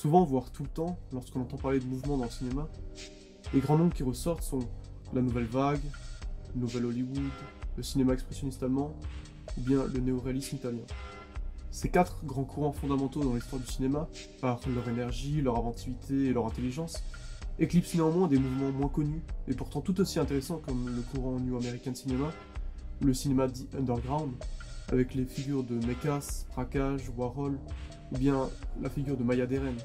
Souvent, voire tout le temps, lorsqu'on entend parler de mouvement dans le cinéma, les grands noms qui ressortent sont la nouvelle vague, le nouvel Hollywood, le cinéma expressionniste allemand, ou bien le néoréalisme italien. Ces quatre grands courants fondamentaux dans l'histoire du cinéma, par leur énergie, leur inventivité et leur intelligence, éclipsent néanmoins des mouvements moins connus, et pourtant tout aussi intéressants comme le courant New American Cinema, ou le cinéma dit underground, avec les figures de Mekas, Prakash, Warhol, ou bien la figure de Maya Deren,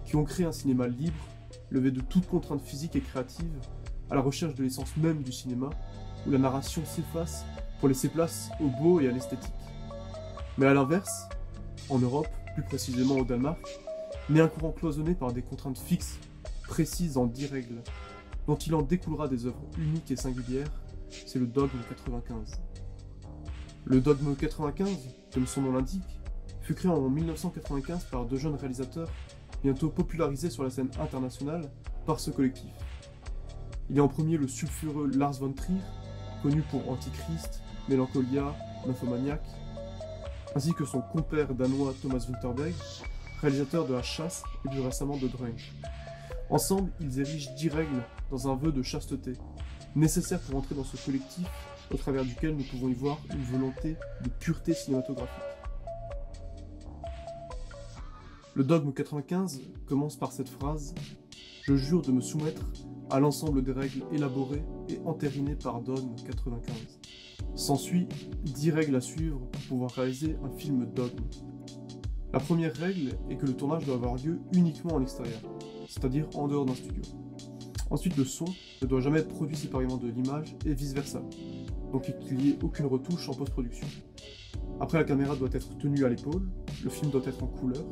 qui ont créé un cinéma libre, levé de toute contrainte physique et créative, à la recherche de l'essence même du cinéma, où la narration s'efface pour laisser place au beau et à l'esthétique. Mais à l'inverse, en Europe, plus précisément au Danemark, naît un courant cloisonné par des contraintes fixes, précises en 10 règles, dont il en découlera des œuvres uniques et singulières, c'est le dogme 95. Le dogme 95, comme son nom l'indique, fut créé en 1995 par deux jeunes réalisateurs, bientôt popularisés sur la scène internationale par ce collectif. Il y a en premier le sulfureux Lars von Trier, connu pour Antichrist, Mélancolia, Nymphomaniac, ainsi que son compère danois Thomas Vinterberg, réalisateur de La Chasse et plus récemment de Drunk. Ensemble, ils érigent 10 règles dans un vœu de chasteté, nécessaire pour entrer dans ce collectif au travers duquel nous pouvons y voir une volonté de pureté cinématographique. Le dogme 95 commence par cette phrase « Je jure de me soumettre à l'ensemble des règles élaborées et entérinées par dogme 95 ». S'ensuit 10 règles à suivre pour pouvoir réaliser un film dogme. La première règle est que le tournage doit avoir lieu uniquement en extérieur, c'est-à-dire en dehors d'un studio. Ensuite, le son ne doit jamais être produit séparément de l'image et vice-versa, donc qu'il n'y ait aucune retouche en post-production. Après, la caméra doit être tenue à l'épaule, le film doit être en couleur,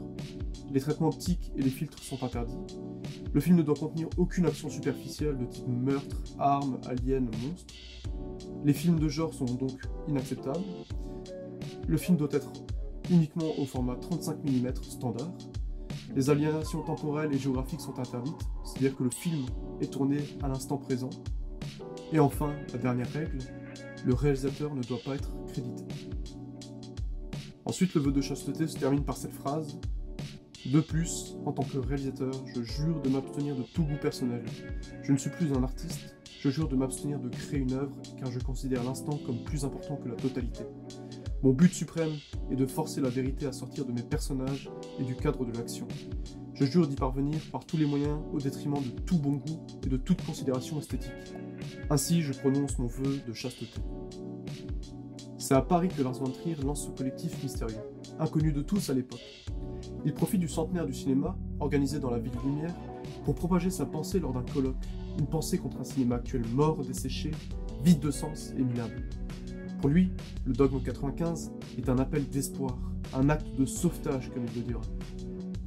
les traitements optiques et les filtres sont interdits, le film ne doit contenir aucune action superficielle de type meurtre, armes, aliens, monstres, les films de genre sont donc inacceptables, le film doit être uniquement au format 35 mm standard, les aliénations temporelles et géographiques sont interdites, c'est-à-dire que le film est tourné à l'instant présent, et enfin, la dernière règle, le réalisateur ne doit pas être crédité. Ensuite, le vœu de chasteté se termine par cette phrase « De plus, en tant que réalisateur, je jure de m'abstenir de tout goût personnel. Je ne suis plus un artiste, je jure de m'abstenir de créer une œuvre car je considère l'instant comme plus important que la totalité. Mon but suprême est de forcer la vérité à sortir de mes personnages et du cadre de l'action. Je jure d'y parvenir par tous les moyens au détriment de tout bon goût et de toute considération esthétique. Ainsi, je prononce mon vœu de chasteté. » C'est à Paris que Lars von Trier lance ce collectif mystérieux, inconnu de tous à l'époque. Il profite du centenaire du cinéma, organisé dans la Ville Lumière, pour propager sa pensée lors d'un colloque, une pensée contre un cinéma actuel mort, desséché, vide de sens et minable. Pour lui, le dogme 95 est un appel d'espoir, un acte de sauvetage comme il le dira.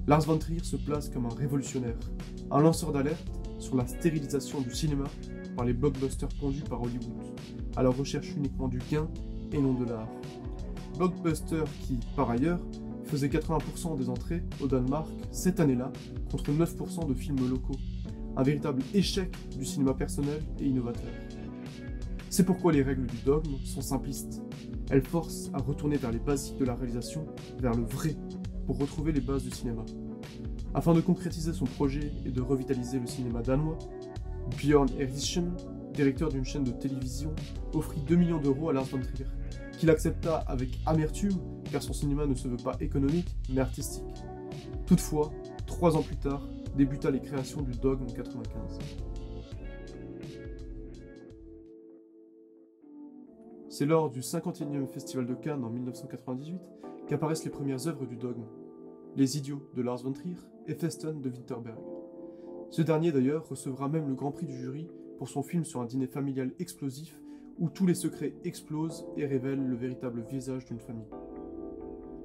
Lars von Trier se place comme un révolutionnaire, un lanceur d'alerte sur la stérilisation du cinéma par les blockbusters pondus par Hollywood, à la recherche uniquement du gain et non de l'art. Blockbuster qui, par ailleurs, faisait 80% des entrées au Danemark cette année-là, contre 9% de films locaux. Un véritable échec du cinéma personnel et innovateur. C'est pourquoi les règles du dogme sont simplistes. Elles forcent à retourner vers les basiques de la réalisation, vers le vrai, pour retrouver les bases du cinéma. Afin de concrétiser son projet et de revitaliser le cinéma danois, Bjørn Eriksson, directeur d'une chaîne de télévision, offrit 2 millions d'euros à Lars von Trier, qu'il accepta avec amertume car son cinéma ne se veut pas économique mais artistique. Toutefois, 3 ans plus tard, débuta les créations du dogme 95. C'est lors du 51e Festival de Cannes en 1998 qu'apparaissent les premières œuvres du dogme, Les Idiots de Lars von Trier et Festen de Vinterberg. Ce dernier d'ailleurs recevra même le grand prix du jury pour son film sur un dîner familial explosif où tous les secrets explosent et révèlent le véritable visage d'une famille.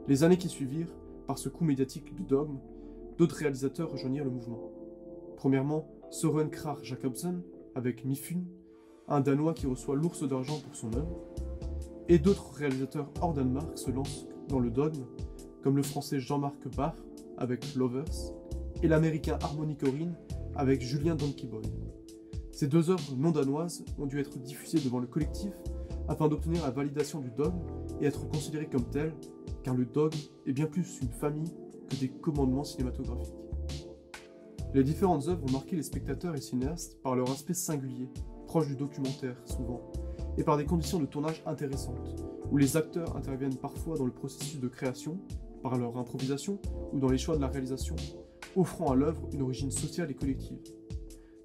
Les années qui suivirent, par ce coup médiatique du dogme, d'autres réalisateurs rejoignirent le mouvement. Premièrement, Søren Kragh Jacobsen avec Mifune, un Danois qui reçoit l'ours d'argent pour son œuvre, et d'autres réalisateurs hors Danemark se lancent dans le dogme, comme le français Jean-Marc Barr avec Lovers, et l'américain Harmony Korine avec Julien Donkeyboy. Ces 2 œuvres non danoises ont dû être diffusées devant le collectif afin d'obtenir la validation du dogme et être considérées comme telles, car le dogme est bien plus une famille que des commandements cinématographiques. Les différentes œuvres ont marqué les spectateurs et cinéastes par leur aspect singulier, proche du documentaire souvent, et par des conditions de tournage intéressantes, où les acteurs interviennent parfois dans le processus de création, par leur improvisation ou dans les choix de la réalisation, offrant à l'œuvre une origine sociale et collective.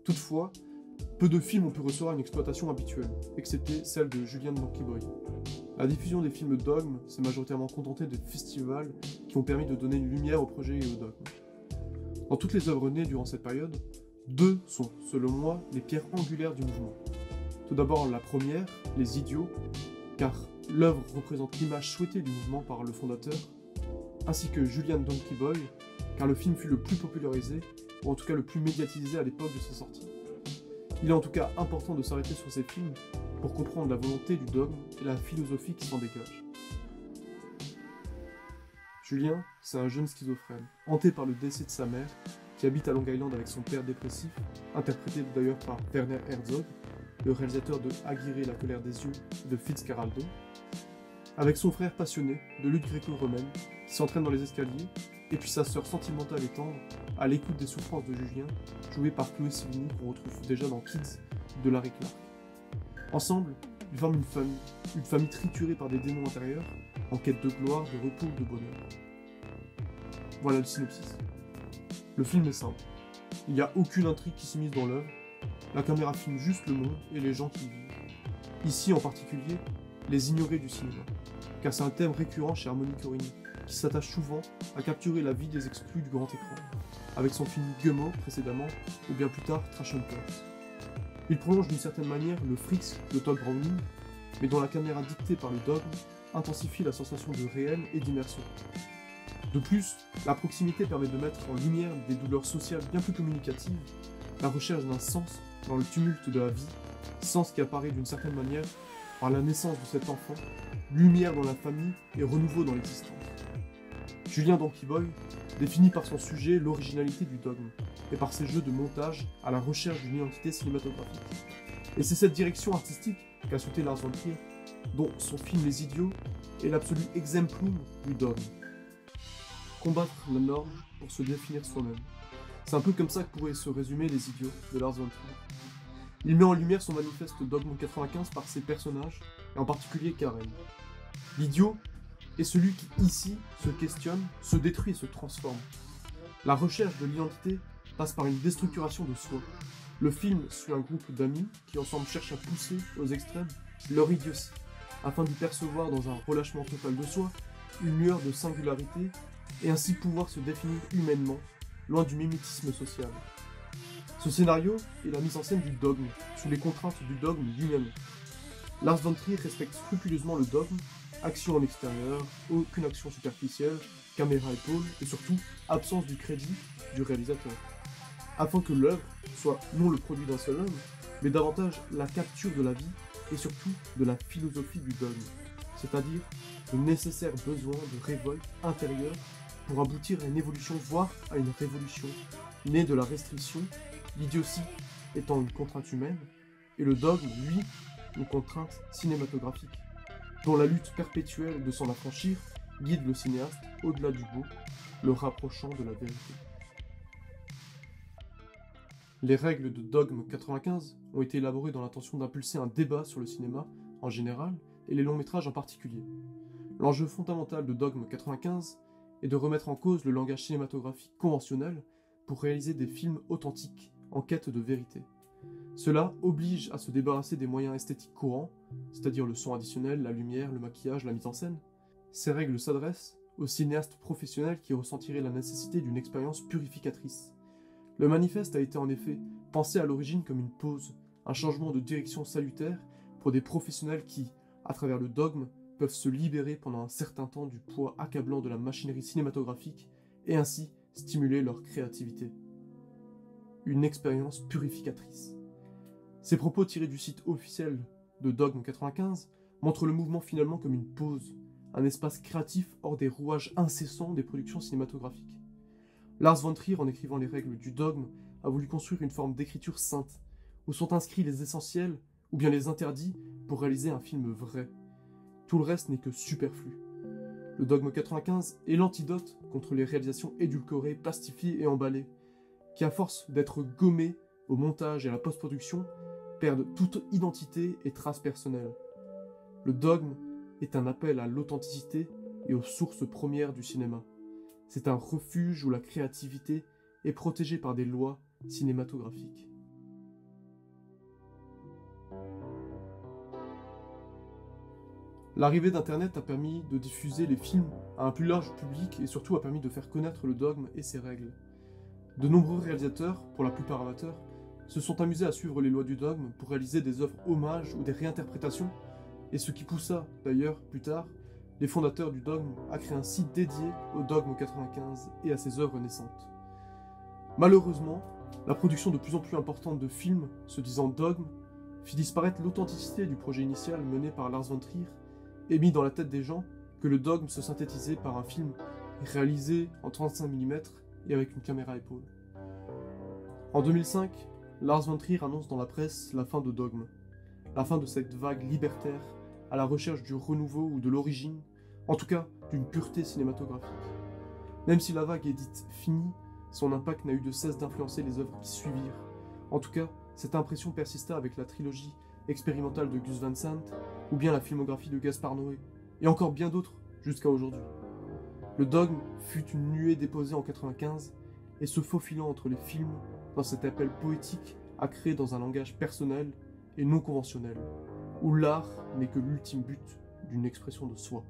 Toutefois, peu de films ont pu recevoir une exploitation habituelle, excepté celle de Julian Donkey Boy. La diffusion des films dogmes s'est majoritairement contentée de festivals qui ont permis de donner une lumière au projet et au dogme. Dans toutes les œuvres nées durant cette période, deux sont, selon moi, les pierres angulaires du mouvement. Tout d'abord la première, Les Idiots, car l'œuvre représente l'image souhaitée du mouvement par le fondateur, ainsi que Julian Donkey Boy, car le film fut le plus popularisé, ou en tout cas le plus médiatisé à l'époque de sa sortie. Il est en tout cas important de s'arrêter sur ces films pour comprendre la volonté du dogme et la philosophie qui s'en dégage. Julien, c'est un jeune schizophrène, hanté par le décès de sa mère, qui habite à Long Island avec son père dépressif, interprété d'ailleurs par Werner Herzog, le réalisateur de Aguirre la colère des yeux et de Fitzcarraldo, avec son frère passionné de lutte gréco-romaine qui s'entraîne dans les escaliers, et puis sa sœur sentimentale et tendre, à l'écoute des souffrances de Julien, jouée par Chloé Sevigny qu'on retrouve déjà dans Kids de Larry Clark. Ensemble, ils forment une famille triturée par des démons intérieurs, en quête de gloire, de repos ou de bonheur. Voilà le synopsis. Le film est simple. Il n'y a aucune intrigue qui s'immisce dans l'œuvre, la caméra filme juste le monde et les gens qui y vivent. Ici en particulier, les ignorés du cinéma, car c'est un thème récurrent chez Harmony Corrini, qui s'attache souvent à capturer la vie des exclus du grand écran, avec son film Gummo précédemment, ou bien plus tard Trash Hunters. Il prolonge d'une certaine manière le Freaks de Todd Browning, mais dont la caméra dictée par le dogme intensifie la sensation de réel et d'immersion. De plus, la proximité permet de mettre en lumière des douleurs sociales bien plus communicatives, la recherche d'un sens dans le tumulte de la vie, sens qui apparaît d'une certaine manière par la naissance de cet enfant, lumière dans la famille et renouveau dans l'existence. Julien Donkey Boy définit par son sujet l'originalité du dogme, et par ses jeux de montage à la recherche d'une identité cinématographique. Et c'est cette direction artistique qu'a souhaité Lars von Trier, dont son film Les Idiots est l'absolu exemplum du dogme. Combattre la norme pour se définir soi-même. C'est un peu comme ça que pourrait se résumer Les Idiots de Lars von Trier. Il met en lumière son manifeste dogme 95 par ses personnages, et en particulier Karen. L'idiot est celui qui, ici, se questionne, se détruit et se transforme. La recherche de l'identité passe par une déstructuration de soi. Le film suit un groupe d'amis qui ensemble cherchent à pousser aux extrêmes leur idiotie, afin d'y percevoir dans un relâchement total de soi une lueur de singularité et ainsi pouvoir se définir humainement, loin du mimétisme social. Ce scénario est la mise en scène du dogme, sous les contraintes du dogme lui-même. Lars von Trier respecte scrupuleusement le dogme, action en extérieur, aucune action superficielle, caméra épaule et surtout absence du crédit du réalisateur, afin que l'œuvre soit non le produit d'un seul homme, mais davantage la capture de la vie et surtout de la philosophie du dogme, c'est-à-dire le nécessaire besoin de révolte intérieure pour aboutir à une évolution, voire à une révolution, née de la restriction, l'idiotie étant une contrainte humaine, et le dogme, lui, une contrainte cinématographique, dont la lutte perpétuelle de s'en affranchir guide le cinéaste au-delà du beau, le rapprochant de la vérité. Les règles de Dogme 95 ont été élaborées dans l'intention d'impulser un débat sur le cinéma en général et les longs métrages en particulier. L'enjeu fondamental de Dogme 95 est de remettre en cause le langage cinématographique conventionnel pour réaliser des films authentiques en quête de vérité. Cela oblige à se débarrasser des moyens esthétiques courants, c'est-à-dire le son additionnel, la lumière, le maquillage, la mise en scène. Ces règles s'adressent aux cinéastes professionnels qui ressentiraient la nécessité d'une expérience purificatrice. Le manifeste a été en effet pensé à l'origine comme une pause, un changement de direction salutaire pour des professionnels qui, à travers le dogme, peuvent se libérer pendant un certain temps du poids accablant de la machinerie cinématographique et ainsi stimuler leur créativité. Une expérience purificatrice. Ces propos tirés du site officiel de Dogme 95 montrent le mouvement finalement comme une pause, un espace créatif hors des rouages incessants des productions cinématographiques. Lars von Trier, en écrivant les règles du dogme, a voulu construire une forme d'écriture sainte, où sont inscrits les essentiels ou bien les interdits pour réaliser un film vrai. Tout le reste n'est que superflu. Le dogme 95 est l'antidote contre les réalisations édulcorées, plastifiées et emballées. qui à force d'être gommés au montage et à la post-production, perdent toute identité et trace personnelle. Le dogme est un appel à l'authenticité et aux sources premières du cinéma. C'est un refuge où la créativité est protégée par des lois cinématographiques. L'arrivée d'Internet a permis de diffuser les films à un plus large public et surtout a permis de faire connaître le dogme et ses règles. De nombreux réalisateurs, pour la plupart amateurs, se sont amusés à suivre les lois du dogme pour réaliser des œuvres hommages ou des réinterprétations, et ce qui poussa, d'ailleurs, plus tard, les fondateurs du dogme à créer un site dédié au dogme 95 et à ses œuvres naissantes. Malheureusement, la production de plus en plus importante de films se disant dogme fit disparaître l'authenticité du projet initial mené par Lars von Trier et mis dans la tête des gens que le dogme se synthétisait par un film réalisé en 35 mm et avec une caméra à épaule. En 2005, Lars von Trier annonce dans la presse la fin de Dogme, la fin de cette vague libertaire à la recherche du renouveau ou de l'origine, en tout cas d'une pureté cinématographique. Même si la vague est dite finie, son impact n'a eu de cesse d'influencer les œuvres qui suivirent. En tout cas, cette impression persista avec la trilogie expérimentale de Gus Van Sant, ou bien la filmographie de Gaspar Noé, et encore bien d'autres jusqu'à aujourd'hui. Le dogme fut une nuée déposée en 95, et se faufilant entre les films dans cet appel poétique à créer dans un langage personnel et non conventionnel, où l'art n'est que l'ultime but d'une expression de soi.